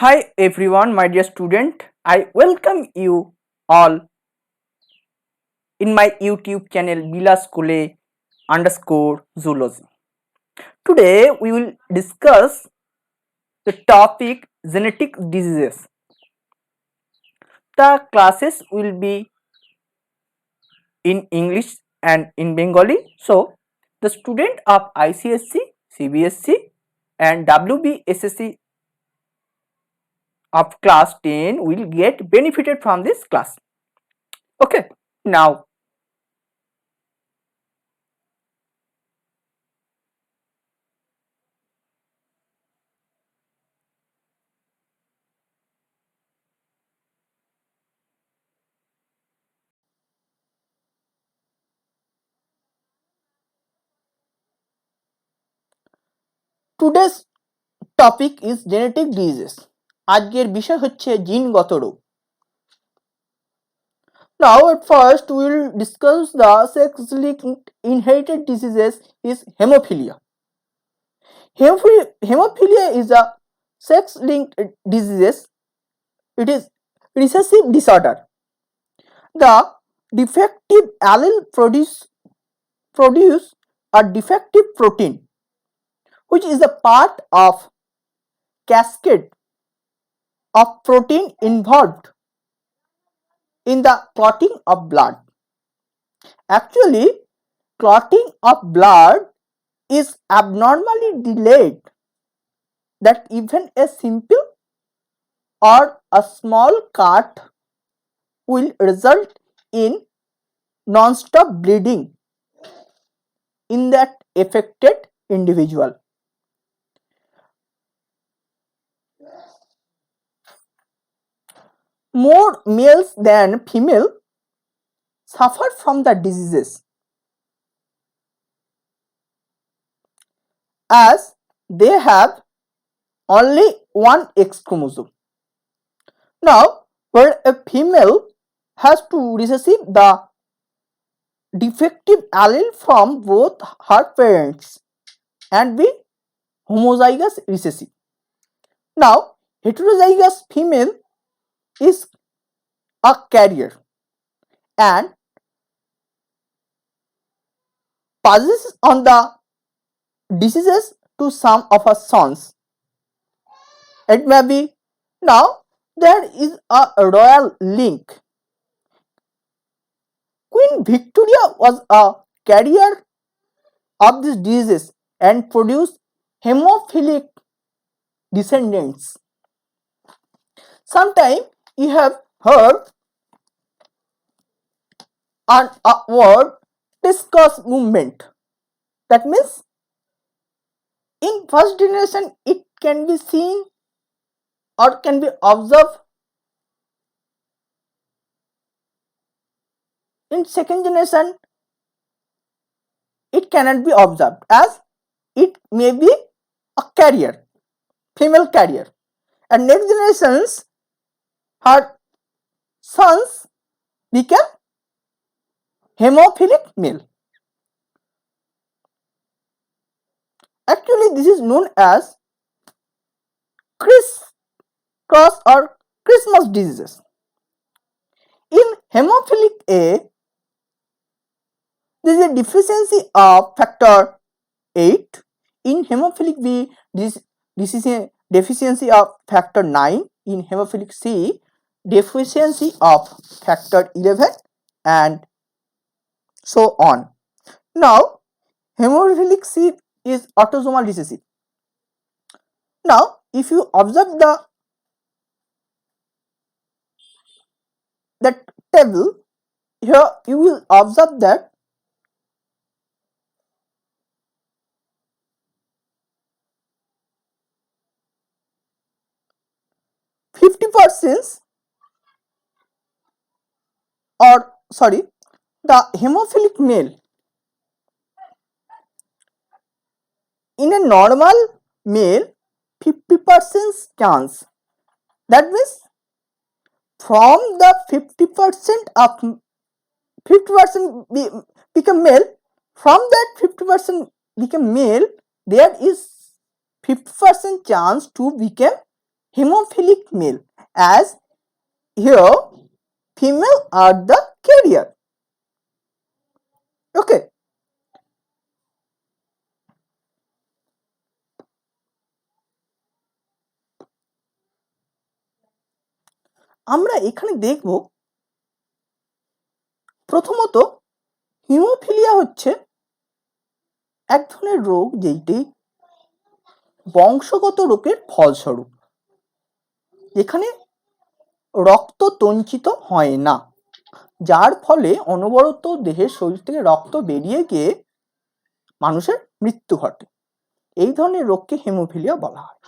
Hi everyone, my dear student. I welcome you all in my YouTube channel Bila Skule underscore zoology. Today we will discuss the topic genetic diseases. The classes will be in English and in Bengali. So the student of ICSC, CBSC and WBSSC of class 10 will get benefited from this class. Okay, now today's topic is genetic disease. আজকের বিষয় হচ্ছে জিনগত রোগ। Now at first we will discuss the sex-linked inherited diseases is hemophilia. Hemophilia is a sex-linked disease. It is recessive disorder. The defective allele produce a defective protein which is a part of cascade of protein involved in the clotting of blood. Actually, clotting of blood is abnormally delayed, that even a simple or a small cut will result in non-stop bleeding in that affected individual. More males than female suffer from the diseases, as they have only one X chromosome. Now, where a female has to receive the defective allele from both her parents and be homozygous recessive. Now, heterozygous female is a carrier and passes on the diseases to some of her sons. It may be. Now, there is a royal link. Queen Victoria was a carrier of these diseases and produced hemophilic descendants. Sometime you have heard an word discus movement. That means in first generation it can be seen or can be observed. In second generation it cannot be observed, as it may be a carrier, female carrier, and next generations her sons became hemophilic male. Actually, this is known as cross or Christmas diseases. In hemophilic A, there is a deficiency of factor 8. In hemophilic B, this is a deficiency of factor 9. In hemophilic C, deficiency of factor 11 and so on. Now, hemophilic C is autosomal recessive. Now, if you observe that table here, you will observe that 50% or sorry, the hemophilic male in a normal male 50% chance. That means from the 50% of 50% become male, from that 50% become male, there is 50% chance to become hemophilic male, as here female are the carrier. Okay, আমরা এখানে দেখব প্রথমত haemophilia হচ্ছে এক ধরনের রোগ যেটি বংশগত রোগের ফলস্বরূপ, যেখানে রক্ত তঞ্চিত হয় না, যার ফলে অনবরত দেহের শরীর থেকে রক্ত বেরিয়ে গিয়ে মানুষের মৃত্যু ঘটে। এই ধরনের রোগকে হেমোফিলিয়া বলা হয়।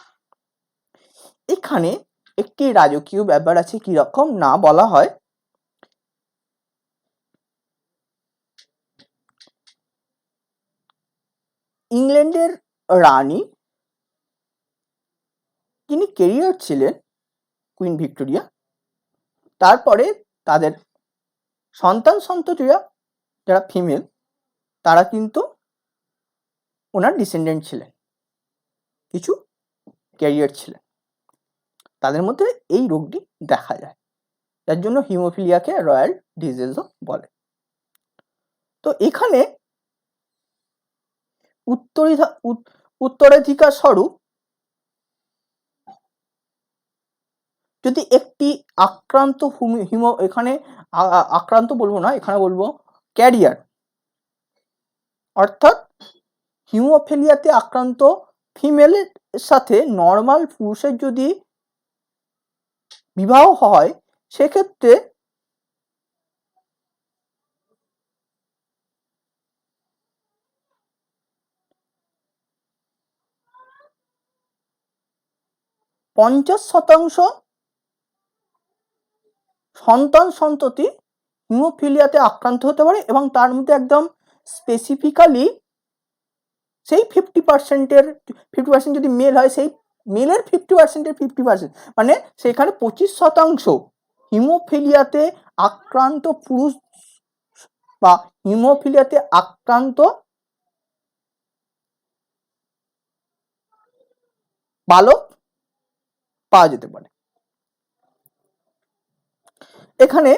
এখানে একটি রাজকীয় ব্যাপার আছে, কি রকম না, বলা হয় ইংল্যান্ডের রানী, যিনি ক্যারিয়ার ছিলেন কুইন ভিক্টোরিয়া, তারপরে তাদের সন্তান সন্ততিরা যারা ফিমেল, তারা কিন্তু ওনার ডিসেন্ডেন্ট ছিলেন, কিছু ক্যারিয়ার ছিলেন, তাদের মধ্যে এই রোগটি দেখা যায়, যার জন্য হিমোফিলিয়াকে রয়্যাল ডিজিজও বলে। তো এখানে উত্তরাধিকার স্বরূপ যদি একটি আক্রান্ত এখানে আক্রান্ত বলবো না, এখানে বলবো ক্যারিয়ার, অর্থাৎ হিমোফিলিয়াতে আক্রান্ত ফিমেলের সাথে নর্মাল পুরুষের যদি বিবাহ হয়, সেক্ষেত্রে (50% সন্তান সন্ততি হিমোফিলিয়াতে আক্রান্ত হতে পারে, এবং তার মধ্যে একদম স্পেসিফিক্যালি সেই 50% যদি মেল হয়, সেই মেলের 50%-এর 50%, মানে সেখানে 25% হিমোফিলিয়াতে আক্রান্ত পুরুষ বা হিমোফিলিয়াতে আক্রান্ত বালক পাওয়া যেতে পারে। এখানে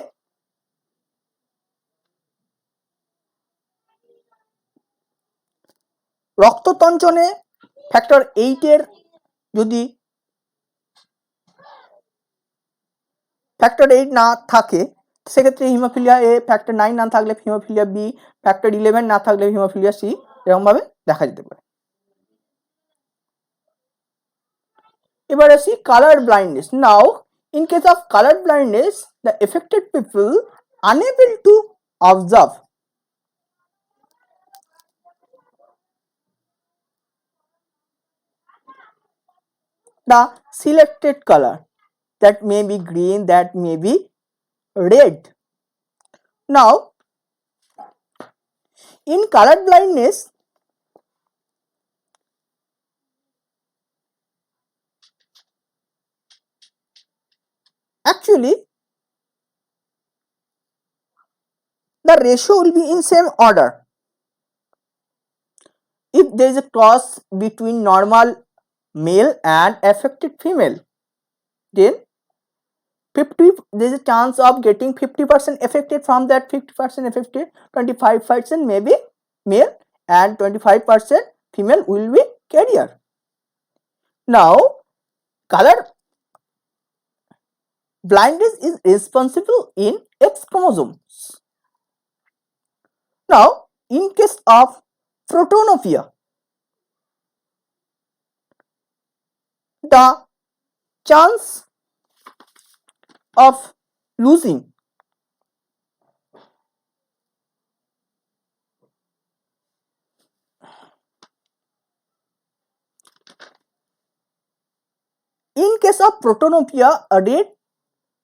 রক্ততঞ্চনে ফ্যাক্টর 8-এর যদি ফ্যাক্টর 8 না থাকে, সেক্ষেত্রে হিমোফিলিয়া এ, ফ্যাক্টর 9 না থাকলে হিমোফিলিয়া বি, ফ্যাক্টর 11 না থাকলে হিমোফিলিয়া সি, এরকমভাবে দেখা যেতে পারে। এবার আসি colour blindness. Now in case of color blindness, the affected people unable to observe the selected color, that may be green, that may be red. Now in color blindness, actually the ratio will be in same order. If there is a cross between normal male and affected female, then there is a chance of getting 50% affected. From that 50% affected, 25% may be male and 25% female will be carrier. Now color blindness is responsible in X chromosomes. Now in case of photonomia, the chance of losing in case of protanopia, a red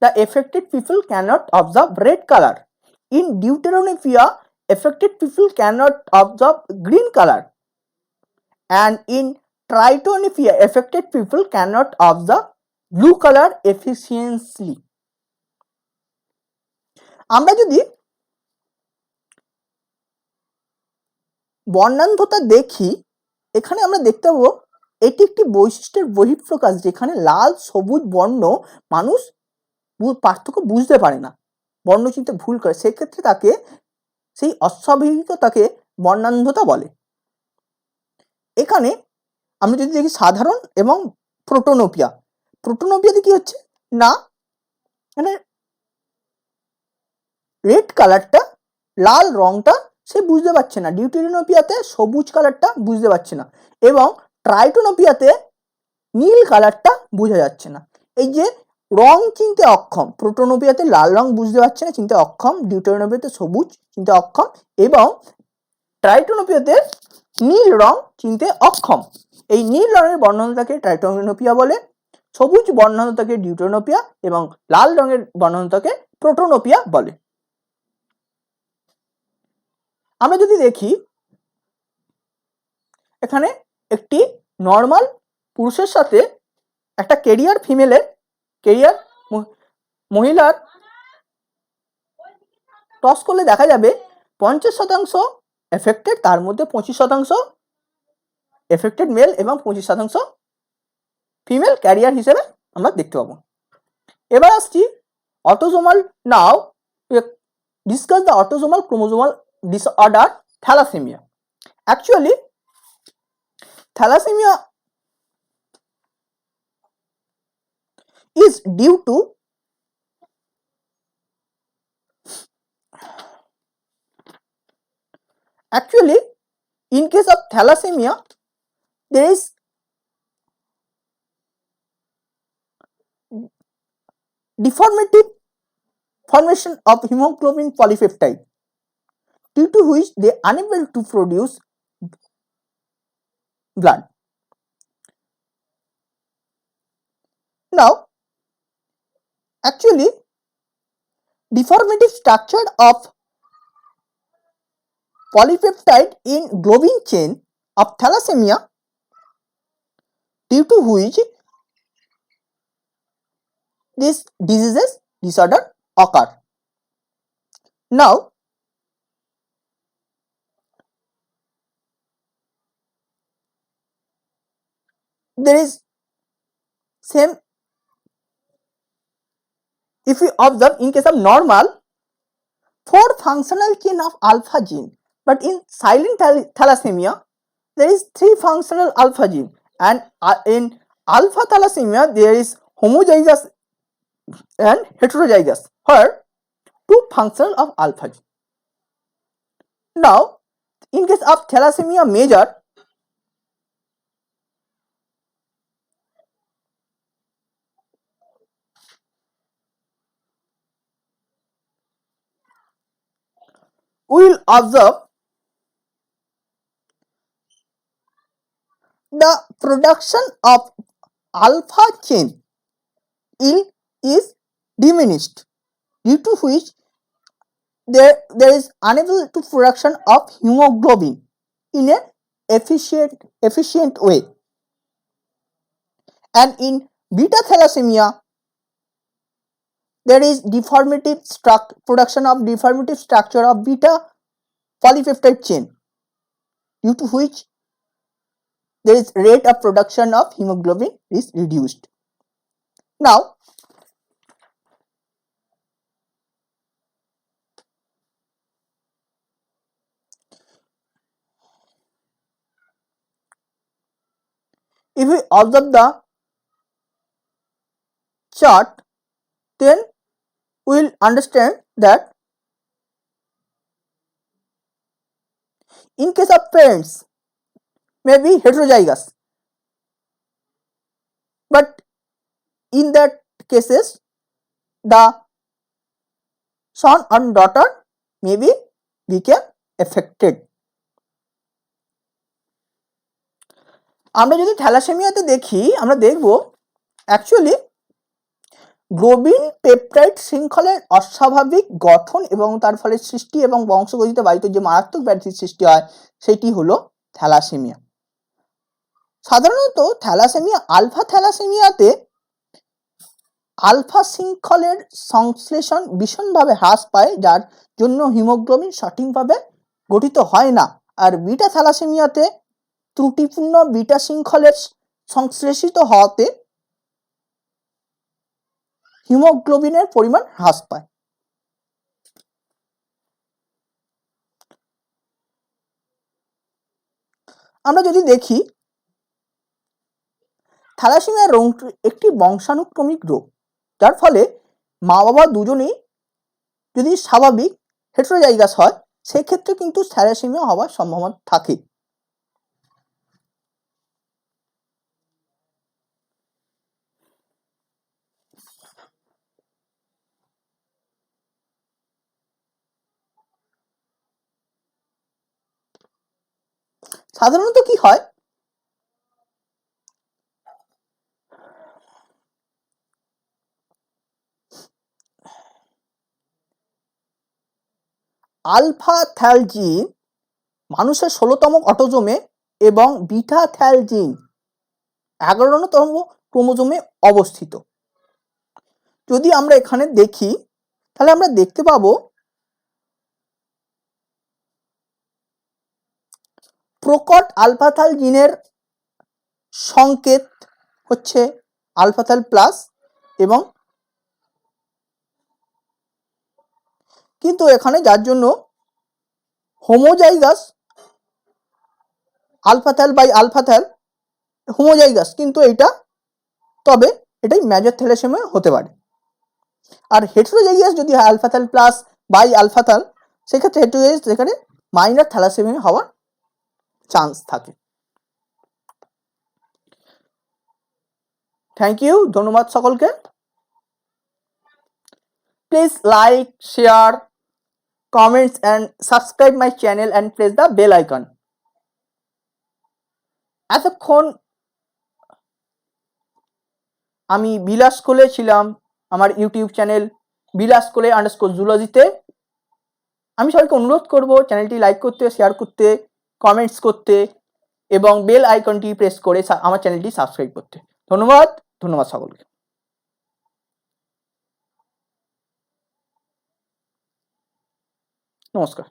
the affected people cannot observe red color. In deuteranopia, affected people cannot observe green color, and in tritonopia, affected people cannot observe blue color efficiently. আমরা যদি বর্ণান্ধতা দেখি, এখানে আমরা দেখতে পাবো এটি একটি বৈশিষ্ট্যের বহিঃপ্রকাশ, যেখানে লাল সবুজ বর্ণ মানুষ পার্থক্য বুঝতে পারে না, বর্ণ চিনতে ভুল করে, সেক্ষেত্রে তাকে সেই অস্বাভাবিকতাকে বর্ণান্ধতা বলে। এখানে আমরা যদি দেখি সাধারণ এবং প্রোটোনোপিয়া, প্রোটোনোপিয়াতে কি হচ্ছে না, মানে রেড কালারটা, লাল রংটা সে বুঝতে পারছে না, ডিউটেরিনোপিয়াতে সবুজ কালারটা বুঝতে পারছে না, এবং ট্রাইটোনোপিয়াতে নীল কালারটা বোঝা যাচ্ছে না। এই যে রং চিনতে অক্ষম, প্রোটোনোপিয়াতে লাল রং বুঝতে পারছে না, চিনতে অক্ষম, ডিউটেরিনোপিয়াতে সবুজ চিনতে অক্ষম, এবং ট্রাইটোনোপিয়াতে নীল রং চিনতে অক্ষম। এই নীল রঙের বর্ণনাটাকে ট্রাইটোনোপিয়া বলে, সবুজ বর্ণনাটাকে ডিউটেরিনোপিয়া, এবং লাল রঙের বর্ণনাটাকে প্রোটোনোপিয়া বলে। আমরা যদি দেখি এখানে একটি নর্মাল পুরুষের সাথে একটা কেরিয়ার ফিমেলের, কেরিয়ার মহিলার টস করলে দেখা যাবে 50% এফেক্টেড, তার মধ্যে 25% এফেক্টেড মেল এবং 25% ফিমেল ক্যারিয়ার হিসেবে আমরা দেখতে পাবো। এবার আসছি autosomal. Now discuss the autosomal chromosomal disorder thalassemia. Actually, thalassemia is due to in case of thalassemia, there is deformative formation of hemoglobin polypeptide, due to which they are unable to produce blood. Now, actually, deformative structure of polypeptide in globin chain of thalassemia, due to which these diseases disorder occur. Now, there is same, if we observe in case of normal 4 functional chain of alpha gene, but in silent thalassemia there is 3 functional alpha gene, and in alpha thalassemia there is homozygous and heterozygous, where 2 functional of alpha gene. Now, in case of thalassemia major, we will observe the production of alpha chain is diminished, due to which there is unable to production of hemoglobin in a efficient way, and in beta thalassemia there is production of deformative structure of beta polypeptide chain, due to which there is rate of production of hemoglobin is reduced. Now, if we observe the chart, then we will understand that in case of parents may be heterozygous, but in that cases the son and daughter may be become affected. আমরা যদি থ্যালাসেমিয়াতে দেখি, আমরা দেখব actually globin peptide শৃঙ্খলের অস্বাভাবিক গঠন এবং তার ফলে সৃষ্টি এবং বংশগতিত বাহিত যে মারাত্মক ব্যাধির সৃষ্টি হয় সেটি হলো থ্যালাসেমিয়া। সাধারণত থ্যালাসেমিয়া আলফা থ্যালাসেমিয়াতে আলফা শৃঙ্খলের সংশ্লেষণ ভীষণভাবে হ্রাস পায়, যার জন্য হিমোগ্লোবিন সঠিকভাবে গঠিত হয় না। আর বিটা থ্যালাসেমিয়াতে ত্রুটিপূর্ণ বিটা শৃঙ্খলের সংশ্লেষিত হওয়াতে হিমোগ্লোবিনের পরিমাণ হ্রাস পায়। আমরা যদি দেখি থ্যালাসেমিয়া রোগটি একটি বংশানুক্রমিক রোগ, যার ফলে মা বাবা দুজনেই যদি স্বাভাবিক হেটেরোজাইগাস হয় সেক্ষেত্রে কিন্তু থ্যালাসেমিয়া হওয়ার সম্ভাবনা থাকে। সাধারণত কি হয়, আলফা থ্যালজিন মানুষের 16তম অটোজোমে এবং বিটা থ্যালজিন 11তম ক্রোমোজোমে অবস্থিত। যদি আমরা এখানে দেখি তাহলে আমরা দেখতে পাবো প্রকট আলফাথাল জিনের সংকেত হচ্ছে আলফাথাল প্লাস, এবং কিন্তু এখানে যার জন্য হোমোজাইগাস আলফাথাল বাই আলফাথাল হোমোজাইগাস, কিন্তু এইটা তবে এটাই মেজর থ্যালাসেমিয়া হতে পারে। আর হেটেরোজাইগাস যদি হয় আলফাথাল প্লাস বাই আলফাথাল, সেক্ষেত্রে হেটেরোজাইগাস যেখানে মাইনর থ্যালাসেমিয়া হওয়ার চান্স থাকে। থ্যাংক ইউ, ধন্যবাদ সকলকে। Please like, share, comments and subscribe my channel and press the bell icon. এতক্ষণ আমি বিলাস কোলে ছিলাম আমার ইউটিউব চ্যানেল বিলাস কোলে _জুলজিতে। আমি সবাইকে অনুরোধ করব চ্যানেলটি লাইক করতে, শেয়ার করতে, কমেন্টস করতে এবং বেল আইকনটি প্রেস করে আমার চ্যানেলটি সাবস্ক্রাইব করতে। ধন্যবাদ সকলকে। নমস্কার।